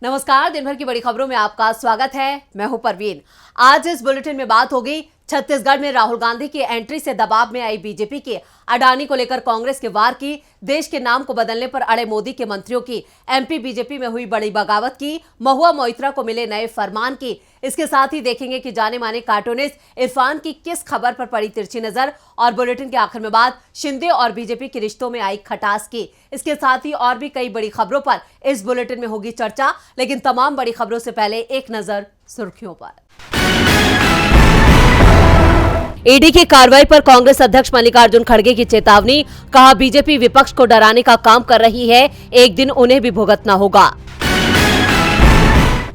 नमस्कार, दिन भर की बड़ी खबरों में आपका स्वागत है। मैं हूं परवीन। आज इस बुलेटिन में बात होगी छत्तीसगढ़ में राहुल गांधी की एंट्री से दबाव में आई बीजेपी की, अडानी को लेकर कांग्रेस के वार की, देश के नाम को बदलने पर अड़े मोदी के मंत्रियों की, एमपी बीजेपी में हुई बड़ी बगावत की, महुआ मोइत्रा को मिले नए फरमान की। इसके साथ ही देखेंगे कि जाने माने कार्टूनिस्ट इरफान की किस खबर पर पड़ी तिरछी नजर, और बुलेटिन के आखिर में बात शिंदे और बीजेपी के रिश्तों में आई खटास की। इसके साथ ही और भी कई बड़ी खबरों पर इस बुलेटिन में होगी चर्चा, लेकिन तमाम बड़ी खबरों से पहले एक नजर सुर्खियों पर। ईडी की कार्रवाई पर कांग्रेस अध्यक्ष मल्लिकार्जुन खड़गे की चेतावनी, कहा बीजेपी विपक्ष को डराने का काम कर रही है, एक दिन उन्हें भी भुगतना होगा।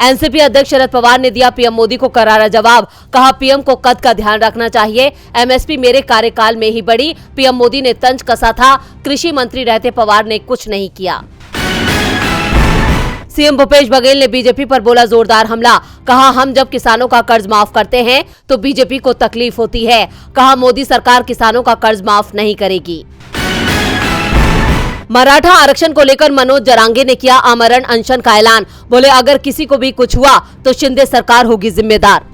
एनसीपी अध्यक्ष शरद पवार ने दिया पीएम मोदी को करारा जवाब, कहा पीएम को कद का ध्यान रखना चाहिए, एमएसपी मेरे कार्यकाल में ही बढ़ी, पीएम मोदी ने तंज कसा था, कृषि मंत्री रहते पवार ने कुछ नहीं किया। सीएम भूपेश बघेल ने बीजेपी पर बोला जोरदार हमला, कहा हम जब किसानों का कर्ज माफ करते हैं तो बीजेपी को तकलीफ होती है, कहा मोदी सरकार किसानों का कर्ज माफ नहीं करेगी। मराठा आरक्षण को लेकर मनोज जरांगे ने किया आमरण अनशन का ऐलान, बोले अगर किसी को भी कुछ हुआ तो शिंदे सरकार होगी जिम्मेदार।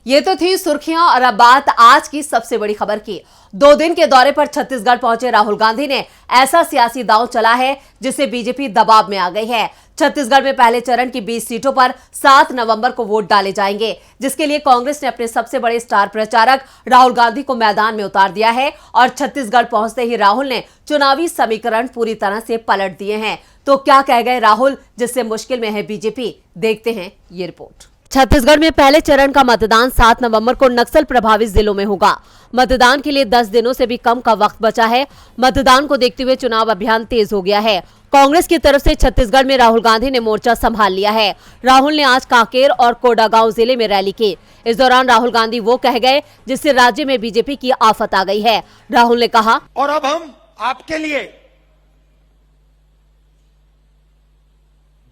ये तो थी सुर्खियां, और अब बात आज की सबसे बड़ी खबर की। 2 दिन के दौरे पर छत्तीसगढ़ पहुंचे राहुल गांधी ने ऐसा सियासी दांव चला है जिससे बीजेपी दबाव में आ गई है। छत्तीसगढ़ में पहले चरण की 20 सीटों पर 7 नवंबर को वोट डाले जाएंगे, जिसके लिए कांग्रेस ने अपने सबसे बड़े स्टार प्रचारक राहुल गांधी को मैदान में उतार दिया है, और छत्तीसगढ़ पहुंचते ही राहुल ने चुनावी समीकरण पूरी तरह से पलट दिए हैं। तो क्या कह गए राहुल, जिससे मुश्किल में है बीजेपी? देखते हैं ये रिपोर्ट। छत्तीसगढ़ में पहले चरण का मतदान 7 नवंबर को नक्सल प्रभावित जिलों में होगा। मतदान के लिए 10 दिनों से भी कम का वक्त बचा है। मतदान को देखते हुए चुनाव अभियान तेज हो गया है। कांग्रेस की तरफ से छत्तीसगढ़ में राहुल गांधी ने मोर्चा संभाल लिया है। राहुल ने आज कांकेर और कोंडागांव जिले में रैली की। इस दौरान राहुल गांधी वो कह गए जिससे राज्य में बीजेपी की आफत आ गई है। राहुल ने कहा, और अब हम आपके लिए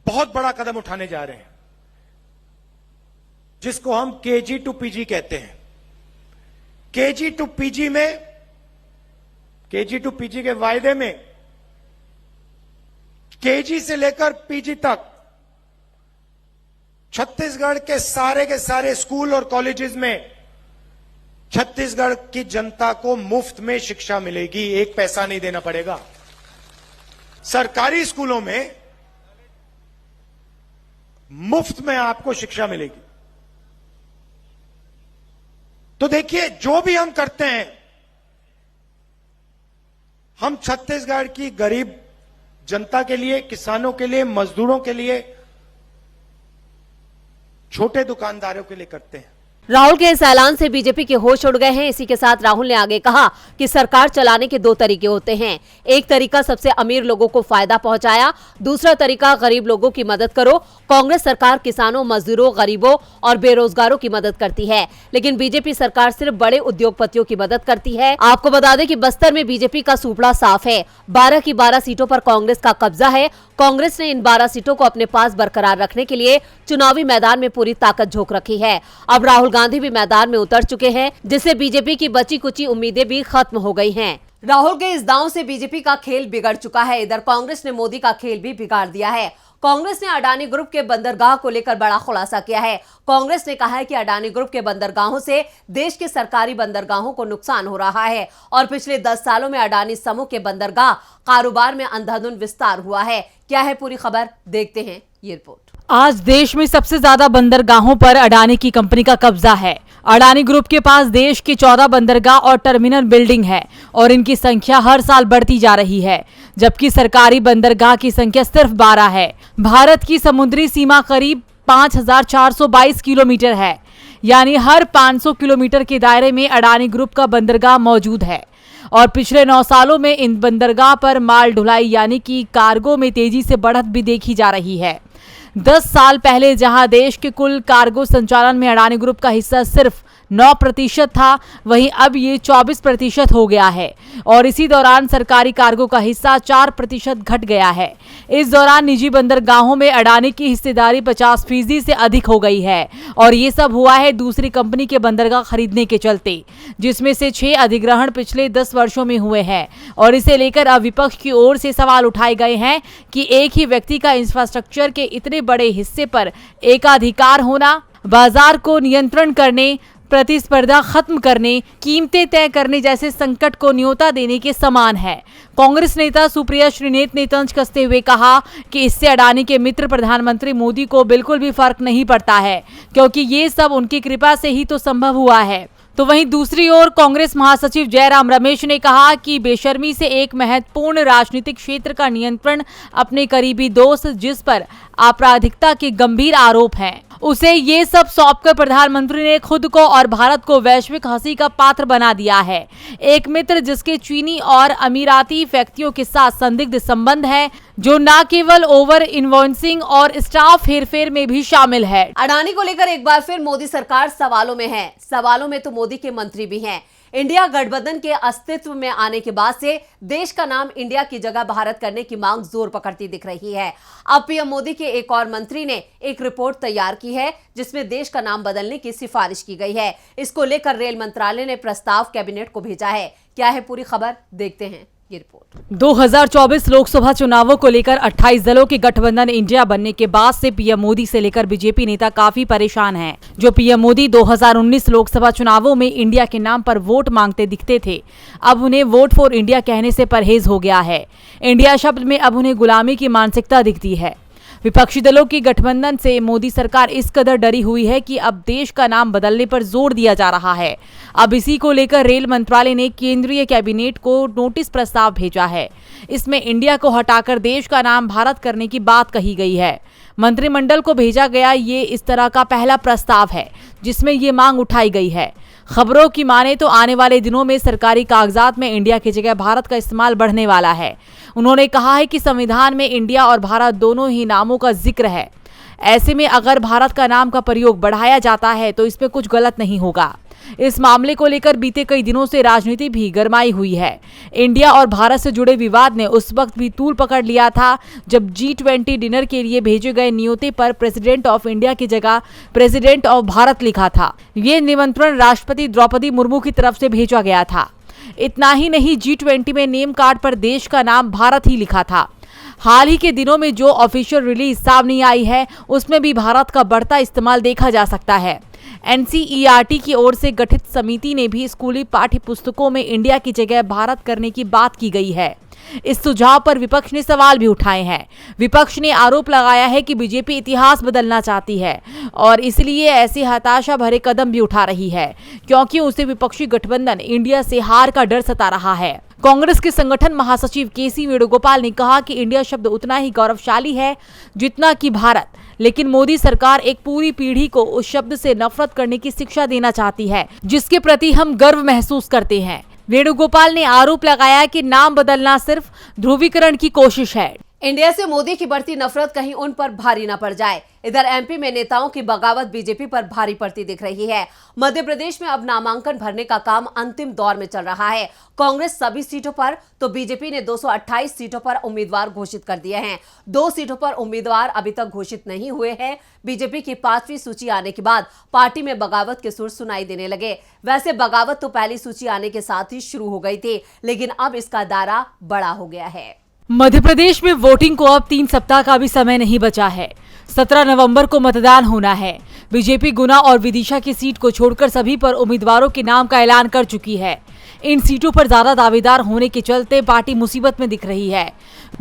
बहुत बड़ा कदम उठाने जा रहे हैं, जिसको हम केजी टू पीजी कहते हैं। केजी टू पीजी में, केजी टू पीजी के वायदे में केजी से लेकर पीजी तक छत्तीसगढ़ के सारे स्कूल और कॉलेजेस में छत्तीसगढ़ की जनता को मुफ्त में शिक्षा मिलेगी, 1 पैसा नहीं देना पड़ेगा। सरकारी स्कूलों में मुफ्त में आपको शिक्षा मिलेगी। तो देखिए, जो भी हम करते हैं, हम छत्तीसगढ़ की गरीब जनता के लिए, किसानों के लिए, मजदूरों के लिए, छोटे दुकानदारों के लिए करते हैं। राहुल के इस ऐलान से बीजेपी के होश उड़ गए हैं। इसी के साथ राहुल ने आगे कहा कि सरकार चलाने के 2 तरीके होते हैं। एक तरीका सबसे अमीर लोगों को फायदा पहुंचाया, दूसरा तरीका गरीब लोगों की मदद करो। कांग्रेस सरकार किसानों, मजदूरों, गरीबों और बेरोजगारों की मदद करती है, लेकिन बीजेपी सरकार सिर्फ बड़े उद्योगपतियों की मदद करती है। आपको बता दें कि बस्तर में बीजेपी का सूपड़ा साफ है। 12 की 12 सीटों पर कांग्रेस का कब्जा है। कांग्रेस ने इन 12 सीटों को अपने पास बरकरार रखने के लिए चुनावी मैदान में पूरी ताकत झोंक रखी है। अब राहुल गांधी भी मैदान में उतर चुके हैं, जिससे बीजेपी की बची कुची उम्मीदें भी खत्म हो गई हैं। राहुल के इस दांव से बीजेपी का खेल बिगड़ चुका है। इधर कांग्रेस ने मोदी का खेल भी बिगाड़ दिया है। कांग्रेस ने अडानी ग्रुप के बंदरगाह को लेकर बड़ा खुलासा किया है। कांग्रेस ने कहा है कि अडानी ग्रुप के बंदरगाहों से देश के सरकारी बंदरगाहों को नुकसान हो रहा है, और पिछले 10 सालों में अडानी समूह के बंदरगाह कारोबार में अंधाधुंध विस्तार हुआ है। क्या है पूरी खबर, देखते हैं ये रिपोर्ट। आज देश में सबसे ज्यादा बंदरगाहों पर अडानी की कंपनी का कब्जा है। अडानी ग्रुप के पास देश के 14 बंदरगाह और टर्मिनल बिल्डिंग है, और इनकी संख्या हर साल बढ़ती जा रही है, जबकि सरकारी बंदरगाह की संख्या सिर्फ 12 है। भारत की समुद्री सीमा करीब 5422 किलोमीटर है, यानी हर 500 किलोमीटर के दायरे में अडानी ग्रुप का बंदरगाह मौजूद है। और पिछले 9 सालों में इन बंदरगाह पर माल ढुलाई यानी कि कार्गो में तेजी से बढ़त भी देखी जा रही है। 10 साल पहले जहां देश के कुल कार्गो संचालन में अडानी ग्रुप का हिस्सा सिर्फ 9% था, वहीं अब ये 24% हो गया है और इसी दौरान सरकारी कार्गो का हिस्सा 4% घट गया है। इस दौरान निजी बंदरगाहों में अडानी की हिस्सेदारी 50% से अधिक हो गई है और ये सब हुआ है दूसरी कंपनी के बंदरगाह खरीदने के चलते, जिसमें से 6 अधिग्रहण पिछले 10 वर्षों में हुए हैं और इसे लेकर अब विपक्ष की ओर से सवाल उठाए गए हैं कि एक ही व्यक्ति का इंफ्रास्ट्रक्चर के इतने बड़े हिस्से पर एकाधिकार होना बाजार को नियंत्रण करने, प्रतिस्पर्धा खत्म करने, कीमतें तय करने जैसे संकट को न्योता देने के समान है। कांग्रेस नेता सुप्रिया श्रीनेत ने तंज कसते हुए कहा कि इससे अडानी के मित्र प्रधानमंत्री मोदी को बिल्कुल भी फर्क नहीं पड़ता है, क्योंकि ये सब उनकी कृपा से ही तो संभव हुआ है। तो वहीं दूसरी ओर कांग्रेस महासचिव जयराम रमेश ने कहा कि बेशर्मी से एक महत्वपूर्ण राजनीतिक क्षेत्र का नियंत्रण अपने करीबी दोस्त, जिस पर आपराधिकता के गंभीर आरोप हैं, उसे ये सब सौंपकर प्रधानमंत्री ने खुद को और भारत को वैश्विक हंसी का पात्र बना दिया है। एक मित्र जिसके चीनी और अमीराती व्यक्तियों के साथ संदिग्ध संबंध है, जो न केवल ओवर इन्वॉइसिंग और स्टाफ हेरफेर में भी शामिल है। अडानी को लेकर एक बार फिर मोदी सरकार सवालों में है। सवालों में तो मोदी के मंत्री भी हैं। इंडिया गठबंधन के अस्तित्व में आने के बाद से देश का नाम इंडिया की जगह भारत करने की मांग जोर पकड़ती दिख रही है। अब पीएम मोदी के एक और मंत्री ने एक रिपोर्ट तैयार की है जिसमें देश का नाम बदलने की सिफारिश की गई है। इसको लेकर रेल मंत्रालय ने प्रस्ताव कैबिनेट को भेजा है। क्या है पूरी खबर, देखते हैं ये रिपोर्ट। 2024 लोकसभा चुनावों को लेकर 28 दलों के गठबंधन इंडिया बनने के बाद से पीएम मोदी से लेकर बीजेपी नेता काफी परेशान हैं। जो पीएम मोदी 2019 लोकसभा चुनावों में इंडिया के नाम पर वोट मांगते दिखते थे, अब उन्हें वोट फॉर इंडिया कहने से परहेज हो गया है। इंडिया शब्द में अब उन्हें गुलामी की मानसिकता दिखती है। विपक्षी दलों की गठबंधन से मोदी सरकार इस कदर डरी हुई है कि अब देश का नाम बदलने पर जोर दिया जा रहा है। अब इसी को लेकर रेल मंत्रालय ने केंद्रीय कैबिनेट को नोटिस प्रस्ताव भेजा है। इसमें इंडिया को हटाकर देश का नाम भारत करने की बात कही गई है। मंत्रिमंडल को भेजा गया ये इस तरह का पहला प्रस्ताव है जिसमें ये मांग उठाई गई है। खबरों की माने तो आने वाले दिनों में सरकारी कागजात में इंडिया की जगह भारत का इस्तेमाल बढ़ने वाला है। उन्होंने कहा है कि संविधान में इंडिया और भारत दोनों ही नामों का जिक्र है। ऐसे में अगर भारत का नाम का प्रयोग बढ़ाया जाता है तो इसमें कुछ गलत नहीं होगा। इस मामले को लेकर बीते कई दिनों से राजनीति भी गरमाई हुई है। इंडिया और भारत से जुड़े विवाद ने उस वक्त भी तूल पकड़ लिया था जब G20 डिनर के लिए भेजे गए न्योते पर प्रेसिडेंट ऑफ इंडिया की जगह प्रेसिडेंट ऑफ भारत लिखा था। ये निमंत्रण राष्ट्रपति द्रौपदी मुर्मू की तरफ से भेजा गया था। इतना ही नहीं, G20 में नेम कार्ड पर देश का नाम भारत ही लिखा था। हाल ही के दिनों में जो ऑफिशियल रिलीज सामने आई है उसमें भी भारत का बढ़ता इस्तेमाल देखा जा सकता है। NCERT की ओर से गठित समिति ने भी स्कूली पाठ्य पुस्तकों में इंडिया की जगह भारत करने की बात की गई है। इस सुझाव पर विपक्ष ने सवाल भी उठाए हैं। विपक्ष ने आरोप लगाया है कि बीजेपी इतिहास बदलना चाहती है और इसलिए ऐसे हताशा भरे कदम भी उठा रही है, क्योंकि उसे विपक्षी गठबंधन इंडिया से हार का डर सता रहा है। कांग्रेस के संगठन महासचिव KC वेणुगोपाल ने कहा कि इंडिया शब्द उतना ही गौरवशाली है जितना कि भारत, लेकिन मोदी सरकार एक पूरी पीढ़ी को उस शब्द से नफरत करने की शिक्षा देना चाहती है जिसके प्रति हम गर्व महसूस करते हैं। वेणुगोपाल ने आरोप लगाया कि नाम बदलना सिर्फ ध्रुवीकरण की कोशिश है। इंडिया से मोदी की बढ़ती नफरत कहीं उन पर भारी न पड़ जाए। इधर MP में नेताओं की बगावत बीजेपी पर भारी पड़ती दिख रही है। मध्य प्रदेश में अब नामांकन भरने का काम अंतिम दौर में चल रहा है। कांग्रेस सभी सीटों पर तो बीजेपी ने 228 सीटों पर उम्मीदवार घोषित कर दिए हैं। 2 सीटों पर उम्मीदवार अभी तक घोषित नहीं हुए हैं। बीजेपी की 5वीं सूची आने के बाद पार्टी में बगावत के सुर सुनाई देने लगे। वैसे बगावत तो पहली सूची आने के साथ ही शुरू हो गई थी, लेकिन अब इसका दायरा बड़ा हो गया है। मध्य प्रदेश में वोटिंग को अब 3 सप्ताह का भी समय नहीं बचा है। 17 नवंबर को मतदान होना है। बीजेपी गुना और विदिशा की सीट को छोड़कर सभी पर उम्मीदवारों के नाम का ऐलान कर चुकी है। इन सीटों पर ज्यादा दावेदार होने के चलते पार्टी मुसीबत में दिख रही है।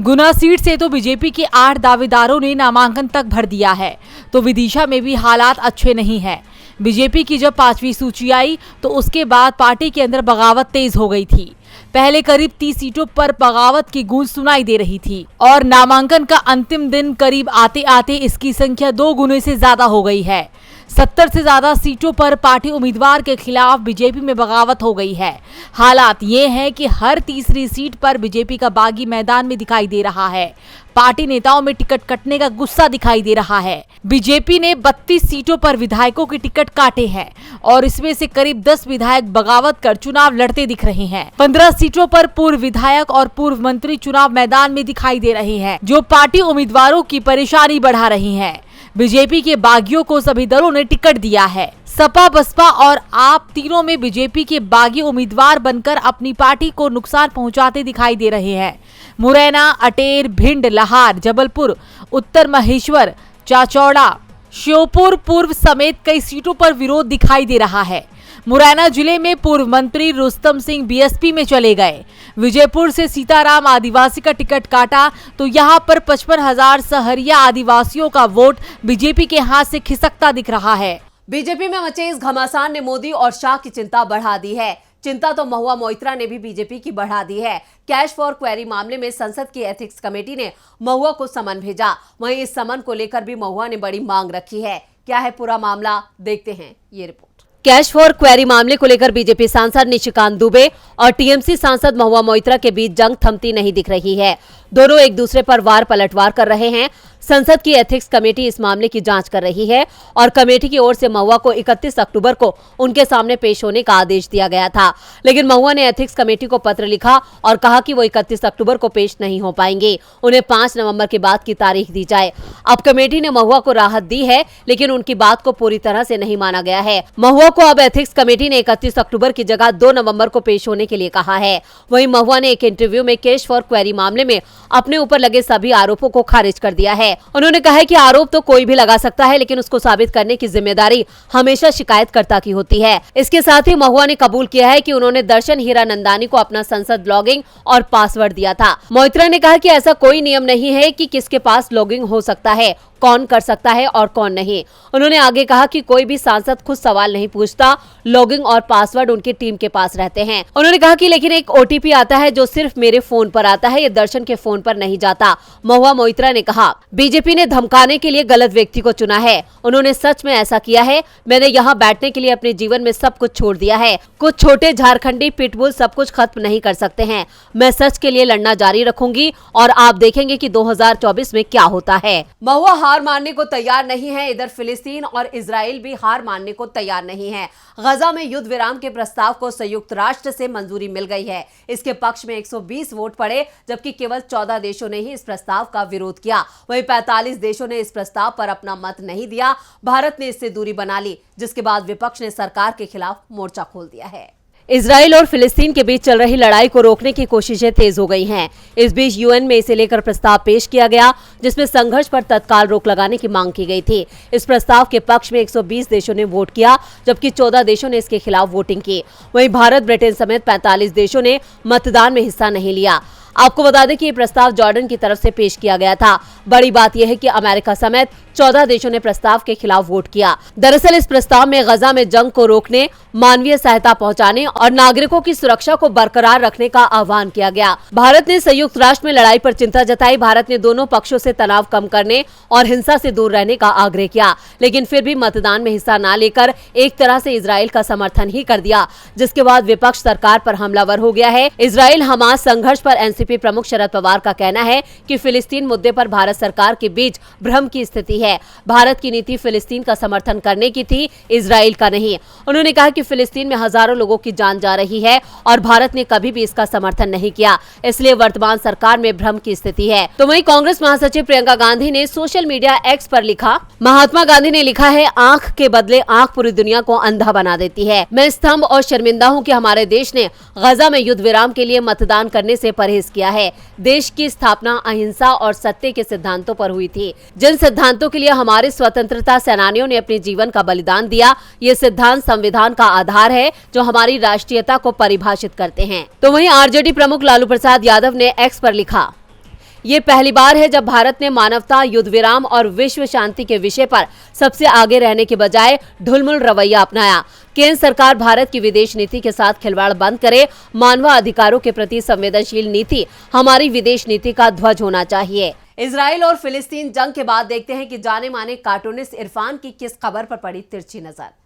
गुना सीट से तो बीजेपी के 8 दावेदारों ने नामांकन तक भर दिया है, तो विदिशा में भी हालात अच्छे नहीं है। बीजेपी की जब 5वीं सूची आई तो उसके बाद पार्टी के अंदर बगावत तेज हो गई थी। पहले करीब 30 सीटों पर बगावत की गूंज सुनाई दे रही थी और नामांकन का अंतिम दिन करीब आते आते इसकी संख्या 2 गुने से ज्यादा हो गई है। 70 से ज्यादा सीटों पर पार्टी उम्मीदवार के खिलाफ बीजेपी में बगावत हो गई है। हालात ये हैं कि हर तीसरी सीट पर बीजेपी का बागी मैदान में दिखाई दे रहा है। पार्टी नेताओं में टिकट कटने का गुस्सा दिखाई दे रहा है। बीजेपी ने 32 सीटों पर विधायकों के टिकट काटे हैं और इसमें से करीब 10 विधायक बगावत कर चुनाव लड़ते दिख रहे हैं। 15 सीटों पर पूर्व विधायक और पूर्व मंत्री चुनाव मैदान में दिखाई दे रहे हैं, जो पार्टी उम्मीदवारों की परेशानी बढ़ा रही है। बीजेपी के बागियों को सभी दलों ने टिकट दिया है। सपा, बसपा और आप तीनों में बीजेपी के बागी उम्मीदवार बनकर अपनी पार्टी को नुकसान पहुंचाते दिखाई दे रहे हैं। मुरैना, अटेर, भिंड, लाहार, जबलपुर, उत्तर महेश्वर, चाचौड़ा, श्योपुर पूर्व समेत कई सीटों पर विरोध दिखाई दे रहा है। मुरैना जिले में पूर्व मंत्री रुस्तम सिंह बीएसपी में चले गए। विजयपुर से सीताराम आदिवासी का टिकट काटा तो यहां पर 55,000 सहरिया आदिवासियों का वोट बीजेपी के हाथ से खिसकता दिख रहा है। बीजेपी में मचे इस घमासान ने मोदी और शाह की चिंता बढ़ा दी है। चिंता तो महुआ मोइत्रा ने भी बीजेपी की बढ़ा दी है। कैश फॉर क्वेरी मामले में संसद की एथिक्स कमेटी ने महुआ को समन भेजा। वहीं इस समन को लेकर भी महुआ ने बड़ी मांग रखी है। क्या है पूरा मामला, देखते हैं ये रिपोर्ट। कैश फॉर क्वेरी मामले को लेकर बीजेपी सांसद निशिकांत दुबे और टीएमसी सांसद महुआ मोइत्रा के बीच जंग थमती नहीं दिख रही है। दोनों एक दूसरे पर वार पलटवार कर रहे हैं। संसद की एथिक्स कमेटी इस मामले की जांच कर रही है और कमेटी की ओर से महुआ को 31 अक्टूबर को उनके सामने पेश होने का आदेश दिया गया था, लेकिन महुआ ने एथिक्स कमेटी को पत्र लिखा और कहा कि वो 31 अक्टूबर को पेश नहीं हो पाएंगे, उन्हें 5 नवंबर के बाद की तारीख दी जाए। अब कमेटी ने महुआ को राहत दी है, लेकिन उनकी बात को पूरी तरह से नहीं माना गया है। महुआ को अब एथिक्स कमेटी ने 31 अक्टूबर की जगह 2 नवंबर को पेश होने के लिए कहा है। वहीं महुआ ने एक इंटरव्यू में कैश फॉर क्वेरी मामले में अपने ऊपर लगे सभी आरोपों को खारिज कर दिया है। उन्होंने कहा है कि आरोप तो कोई भी लगा सकता है, लेकिन उसको साबित करने की जिम्मेदारी हमेशा शिकायतकर्ता की होती है। इसके साथ ही महुआ ने कबूल किया है कि उन्होंने दर्शन हीरानंदानी को अपना संसद लॉगिंग और पासवर्ड दिया था। मोइत्रा ने कहा कि ऐसा कोई नियम नहीं है कि किसके पास लॉगिंग हो सकता है, कौन कर सकता है और कौन नहीं। उन्होंने आगे कहा कि कोई भी सांसद खुद सवाल नहीं पूछता, लॉगिंग और पासवर्ड उनकी टीम के पास रहते हैं। उन्होंने कहा कि लेकिन एक ओटीपी आता है जो सिर्फ मेरे फोन पर आता है, ये दर्शन के फोन पर नहीं जाता। महुआ मोइत्रा ने कहा, बीजेपी ने धमकाने के लिए गलत व्यक्ति को चुना है। उन्होंने सच में ऐसा किया है। मैंने यहाँ बैठने के लिए अपने जीवन में सब कुछ छोड़ दिया है। कुछ छोटे झारखंडी पिटबुल सब कुछ खत्म नहीं कर सकते हैं। मैं सच के लिए लड़ना जारी रखूंगी और आप देखेंगे कि 2024 में क्या होता है। महुआ हार मानने को तैयार नहीं है। इधर फिलिस्तीन और इजराइल भी हार मानने को तैयार नहीं है। गजा में युद्ध विराम के प्रस्ताव को संयुक्त राष्ट्र से मंजूरी मिल गई है। इसके पक्ष में 120 वोट पड़े, जबकि केवल 14 देशों ने ही इस प्रस्ताव का विरोध किया। वहीं 45 देशों ने इस प्रस्ताव पर अपना मत नहीं दिया। भारत ने इससे दूरी बना ली, जिसके बाद विपक्ष ने सरकार के खिलाफ मोर्चा खोल दिया है। इजराइल और फिलिस्तीन के बीच चल रही लड़ाई को रोकने की कोशिशें तेज हो गई हैं। इस बीच यूएन में इसे लेकर प्रस्ताव पेश किया गया, जिसमें संघर्ष पर तत्काल रोक लगाने की मांग की गई थी। इस प्रस्ताव के पक्ष में 120 देशों ने वोट किया, जबकि 14 देशों ने इसके खिलाफ वोटिंग की। वहीं भारत, ब्रिटेन समेत 45 देशों ने मतदान में हिस्सा नहीं लिया। आपको बता दें कि ये प्रस्ताव जॉर्डन की तरफ से पेश किया गया था। बड़ी बात यह है कि अमेरिका समेत 14 देशों ने प्रस्ताव के खिलाफ वोट किया। दरअसल इस प्रस्ताव में गजा में जंग को रोकने, मानवीय सहायता पहुंचाने और नागरिकों की सुरक्षा को बरकरार रखने का आह्वान किया गया। भारत ने संयुक्त राष्ट्र में लड़ाई पर चिंता जताई। भारत ने दोनों पक्षों से तनाव कम करने और हिंसा से दूर रहने का आग्रह किया, लेकिन फिर भी मतदान में हिस्सा न लेकर एक तरह से इजराइल का समर्थन ही कर दिया, जिसके बाद विपक्ष सरकार पर हमलावर हो गया है। इजराइल हमास संघर्ष पर एनसीपी प्रमुख शरद पवार का कहना है कि फिलिस्तीन मुद्दे पर भारत सरकार के बीच भ्रम की स्थिति है। भारत की नीति फिलिस्तीन का समर्थन करने की थी, इजराइल का नहीं। उन्होंने कहा कि फिलिस्तीन में हजारों लोगों की जान जा रही है और भारत ने कभी भी इसका समर्थन नहीं किया, इसलिए वर्तमान सरकार में भ्रम की स्थिति है। तो वहीं कांग्रेस महासचिव प्रियंका गांधी ने सोशल मीडिया एक्स पर लिखा, महात्मा गांधी ने लिखा है, आंख के बदले आंख पूरी दुनिया को अंधा बना देती है। मैं स्तंभ और शर्मिंदा हूँ कि हमारे देश ने गजा में युद्ध विराम के लिए मतदान करने से परहेज किया है। देश की स्थापना अहिंसा और सत्य के सिद्धांतों पर हुई थी, जिन सिद्धांतों के लिए हमारे स्वतंत्रता सेनानियों ने अपने जीवन का बलिदान दिया। ये सिद्धांत संविधान का आधार है, जो हमारी राष्ट्रीयता को परिभाषित करते हैं। तो वहीं आरजेडी प्रमुख लालू प्रसाद यादव ने एक्स पर लिखा, ये पहली बार है जब भारत ने मानवता, युद्ध विराम और विश्व शांति के विषय पर सबसे आगे रहने के बजाय ढुलमुल रवैया अपनाया। केंद्र सरकार भारत की विदेश नीति के साथ खिलवाड़ बंद करे। मानव अधिकारों के प्रति संवेदनशील नीति हमारी विदेश नीति का ध्वज होना चाहिए। इजराइल और फिलिस्तीन जंग के बाद देखते हैं कि जाने माने कार्टूनिस्ट इरफान की किस खबर पर पड़ी तिरछी नजर।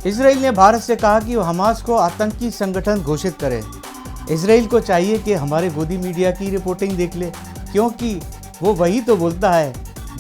इसराइल ने भारत से कहा कि वो हमास को आतंकी संगठन घोषित करे। इसराइल को चाहिए कि हमारे गोदी मीडिया की रिपोर्टिंग देख ले, क्योंकि वो वही तो बोलता है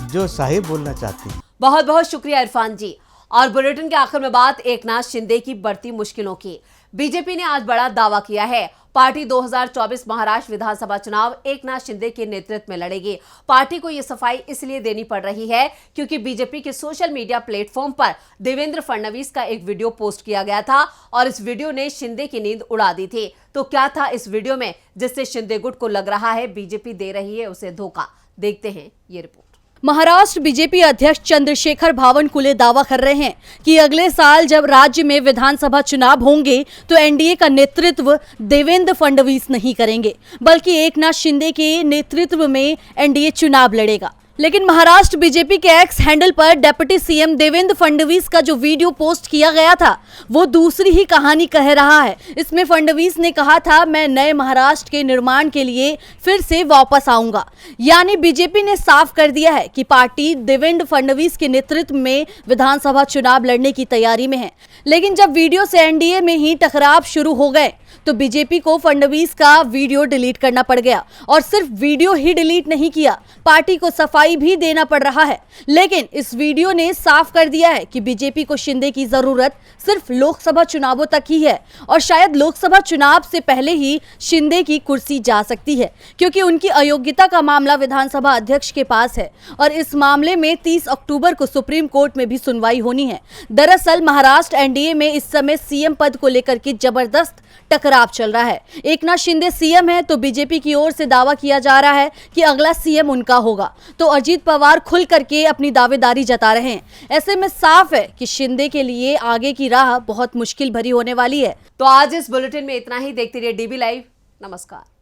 जो साहिब बोलना चाहते हैं। बहुत बहुत शुक्रिया इरफान जी। और बुलेटिन के आखिर में बात एकनाथ शिंदे की बढ़ती मुश्किलों की। बीजेपी ने आज बड़ा दावा किया है, पार्टी 2024 महाराष्ट्र विधानसभा चुनाव एकनाथ शिंदे के नेतृत्व में लड़ेगी। पार्टी को यह सफाई इसलिए देनी पड़ रही है क्योंकि बीजेपी के सोशल मीडिया प्लेटफॉर्म पर देवेंद्र फडणवीस का एक वीडियो पोस्ट किया गया था और इस वीडियो ने शिंदे की नींद उड़ा दी थी। तो क्या था इस वीडियो में जिससे शिंदे गुट को लग रहा है बीजेपी दे रही है उसे धोखा? देखते हैं ये रिपोर्ट। महाराष्ट्र बीजेपी अध्यक्ष चंद्रशेखर बावनकुले दावा कर रहे हैं कि अगले साल जब राज्य में विधानसभा चुनाव होंगे तो एनडीए का नेतृत्व देवेंद्र फडणवीस नहीं करेंगे, बल्कि एकनाथ शिंदे के नेतृत्व में एनडीए चुनाव लड़ेगा। लेकिन महाराष्ट्र बीजेपी के एक्स हैंडल पर डिप्टी सीएम देवेंद्र फडणवीस का जो वीडियो पोस्ट किया गया था वो दूसरी ही कहानी कह रहा है। इसमें फडणवीस ने कहा था, मैं नए महाराष्ट्र के निर्माण के लिए फिर से वापस आऊंगा। यानी बीजेपी ने साफ कर दिया है कि पार्टी देवेंद्र फडणवीस के नेतृत्व में विधानसभा चुनाव लड़ने की तैयारी में है। लेकिन जब वीडियो से एनडीए में ही टकराव शुरू हो गए तो बीजेपी को फडणवीस का वीडियो डिलीट करना पड़ गया। और सिर्फ वीडियो ही डिलीट नहीं किया, पार्टी को सफाई भी देना पड़ रहा है। लेकिन इस वीडियो ने साफ कर दिया है कि बीजेपी को शिंदे की जरूरत सिर्फ लोकसभा चुनावों तक ही है और शायद लोकसभा चुनाव से पहले ही शिंदे की कुर्सी जा सकती है, क्योंकि उनकी अयोग्यता का मामला विधानसभा अध्यक्ष के पास है और इस मामले में 30 अक्टूबर को सुप्रीम कोर्ट में भी सुनवाई होनी है। दरअसल महाराष्ट्र एनडीए में इस समय सीएम पद को लेकर के जबरदस्त टकराव चल रहा है। एकनाथ शिंदे सीएम है तो बीजेपी की ओर से दावा किया जा रहा है कि अगला सीएम उनका होगा, तो अजीत पवार खुल करके अपनी दावेदारी जता रहे हैं। ऐसे में साफ है कि शिंदे के लिए आगे की राह बहुत मुश्किल भरी होने वाली है। तो आज इस बुलेटिन में इतना ही। देखते रहिए डीबी लाइव। नमस्कार।